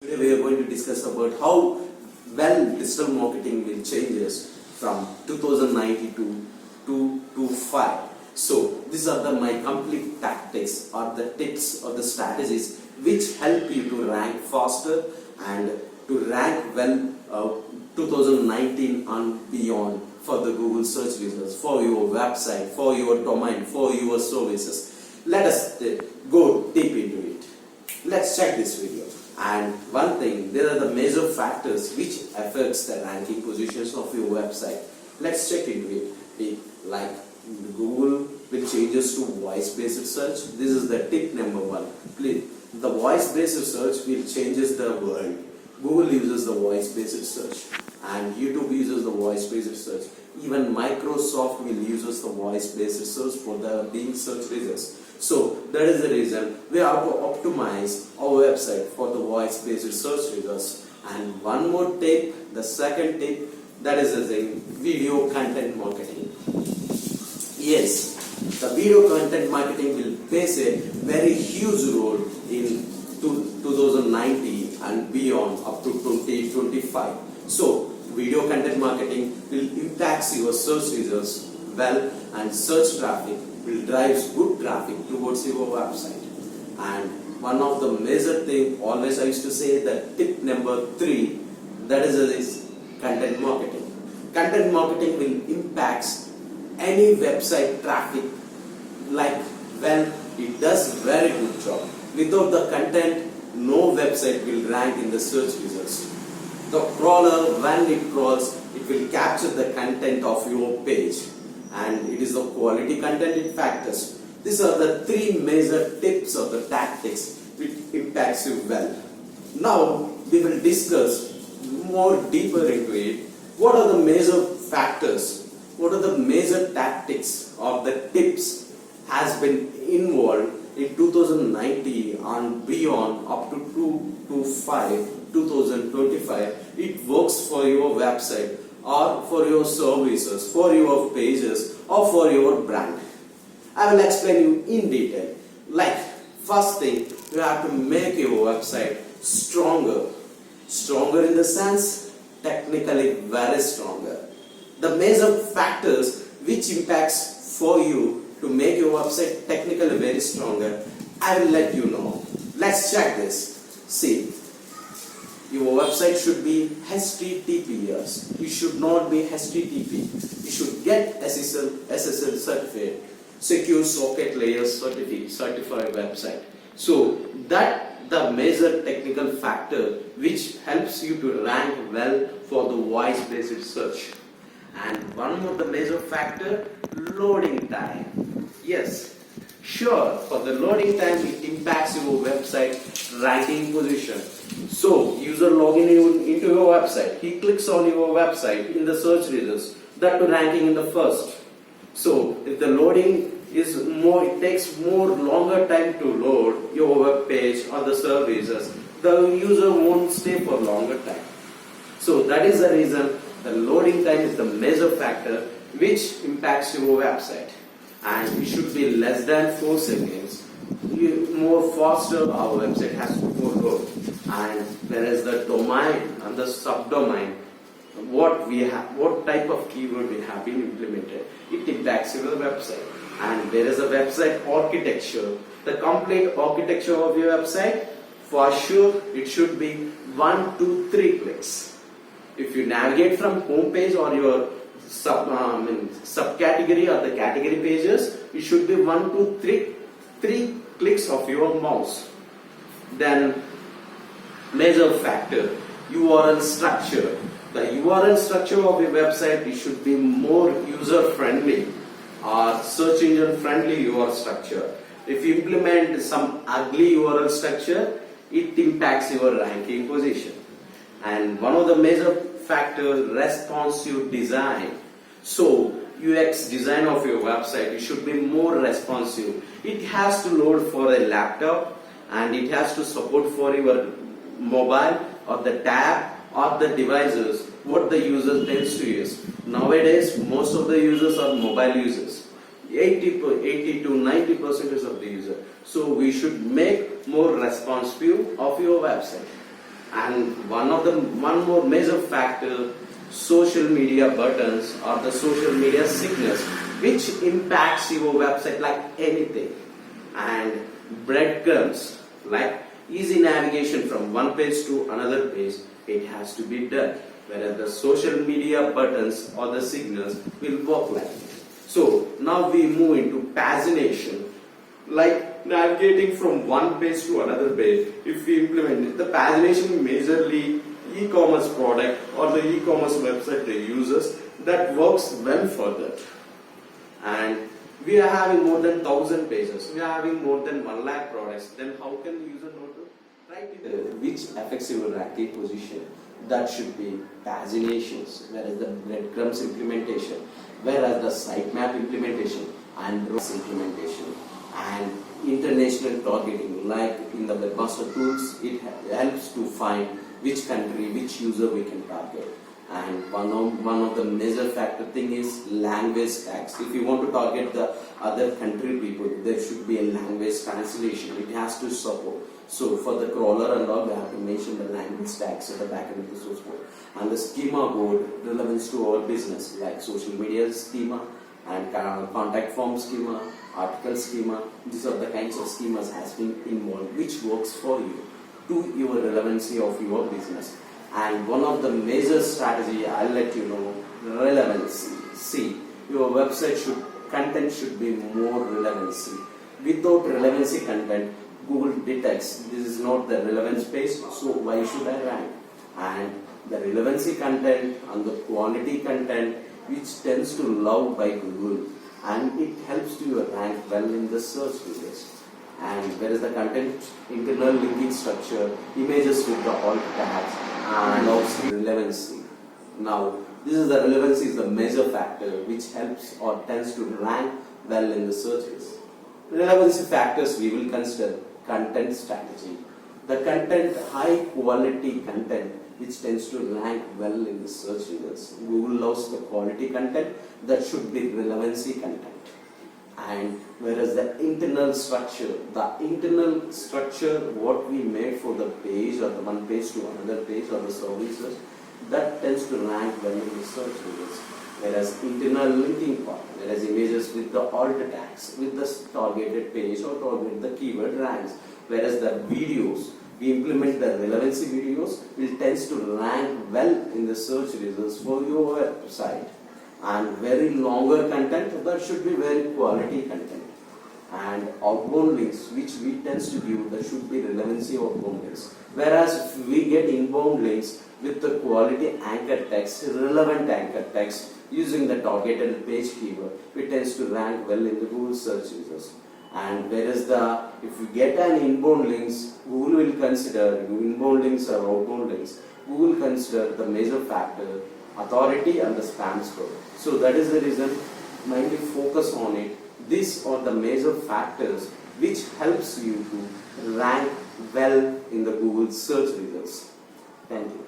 Today we are going to discuss about how well digital marketing will changes from 2092 to 5. So these are my complete tactics or the tips or the strategies which help you to rank faster and to rank well 2019 and beyond for the Google search results, for your website, for your domain, for your services. Let us go deep into it. Let's check this video. And one thing, there are the major factors which affects the ranking positions of your website. Let's check into it. Like Google will changes to voice-based search. This is the tip number 1. Please, the voice-based search will changes the world. Google uses the voice-based search, and YouTube uses the voice-based search. Even Microsoft will uses the voice-based search for the being search results. So that is the reason we have to optimize our website for the voice-based search results. And one more tip, the second tip, that is the thing, video content marketing. Yes, the video content marketing will play a very huge role in 2090 and beyond up to 2025. So video content marketing will impact your search results well, and search traffic will drive good traffic towards your website. And one of the major thing, always I used to say that tip number 3, that is this content marketing. Content marketing will impact any website traffic like, well, it does very good job. Without the content, no website will rank in the search results. The crawler, when it crawls, it will capture the content of your page, and it is the quality content it factors. These are the 3 major tips or the tactics which impacts you well. Now we will discuss more deeper into it. What are the major factors? What are the major tactics or the tips has been involved in 2090 and beyond up to 2025? It works for your website or for your services, for your pages or for your brand. I will explain you in detail. Like, first thing, you have to make your website stronger. Stronger in the sense, technically very stronger. The major factors which impacts for you to make your website technically very stronger, I will let you know. Let's check this. See, your website should be HTTPS. It should not be HTTP. You should get SSL certificate, Secure Socket Layer certified website. So that the major technical factor which helps you to rank well for the voice-based search. And one more the major factor, loading time. Yes, sure, for the loading time it impacts your website ranking position. So user login into your website, he clicks on your website in the search results, that to ranking in the first. So if the loading is more, it takes more longer time to load your web page or the services, the user won't stay for longer time. So that is the reason the loading time is the major factor which impacts your website, and it should be less than 4 seconds. More faster our website has to go load. And whereas the domain and the subdomain, what type of keyword we have been implemented, it impacts your website. And there is a website architecture, the complete architecture of your website, for sure it should be 1, 2, 3 clicks. If you navigate from home page or your subcategory or the category pages, it should be 1, 2, 3 clicks of your mouse. Then major factor, URL structure. The URL structure of your website, it should be more user friendly or search engine friendly URL structure. If you implement some ugly URL structure, it impacts your ranking position. And one of the major factors, responsive design. So UX design of your website, it should be more responsive. It has to load for a laptop, and it has to support for your mobile or the tab or the devices what the user tends to use. Nowadays most of the users are mobile users, 80 to 90% of the user. So we should make more responsive of your website. And one more major factor, social media buttons or the social media signals, which impacts your website like anything. And breadcrumbs, like easy navigation from one page to another page, it has to be done. Whereas the social media buttons or the signals will work like it. So now we move into pagination, like navigating from one page to another page. If we implement it, the pagination majorly e-commerce product or the e-commerce website they uses, that works well for that. And we are having more than 1,000 pages, we are having more than 1 lakh products, then how can user know to write it? Which affects your ranking position, that should be paginations, whereas the breadcrumbs implementation, whereas the sitemap implementation and rows implementation, and international targeting, like in the webmaster tools, it helps to find which country, which user we can target. And one of the major factor thing is language tags. If you want to target the other country people, there should be a language translation. It has to support. So for the crawler and all, we have to mention the language tags at the back end of the source code. And the schema board, relevance to our business, like social media schema and contact form schema, article schema. These are the kinds of schemas has been involved, which works for you to your relevancy of your business. And one of the major strategy, I'll let you know, relevancy. See, your website content should be more relevancy. Without relevancy content, Google detects this is not the relevance page, so why should I rank? And the relevancy content and the quality content, which tends to love by Google, and it helps to your rank well in the search results. And where is the content, internal linking structure, images with the alt tags, and also relevancy. Now, this is the relevancy is the major factor which helps or tends to rank well in the searches. Relevancy factors we will consider content strategy. The content, high quality content, which tends to rank well in the search results. Google loves the quality content, that should be relevancy content. And whereas the internal structure what we made for the page or the one page to another page or the services, that tends to rank well in the search results. Whereas internal linking part, whereas images with the alt tags, with the targeted page or target the keyword ranks. Whereas the videos, we implement the relevancy videos, it tends to rank well in the search results for your website. And very longer content, that should be very quality content. And outbound links, which we tends to give, that should be relevancy outbound links. Whereas if we get inbound links with the quality anchor text, relevant anchor text, using the targeted page keyword, it tends to rank well in the Google search results. And whereas if you get an inbound links, Google will consider inbound links or outbound links. Google will consider the major factor, authority and the spam score. So that is the reason, mainly focus on it. These are the major factors which helps you to rank well in the Google search results. Thank you.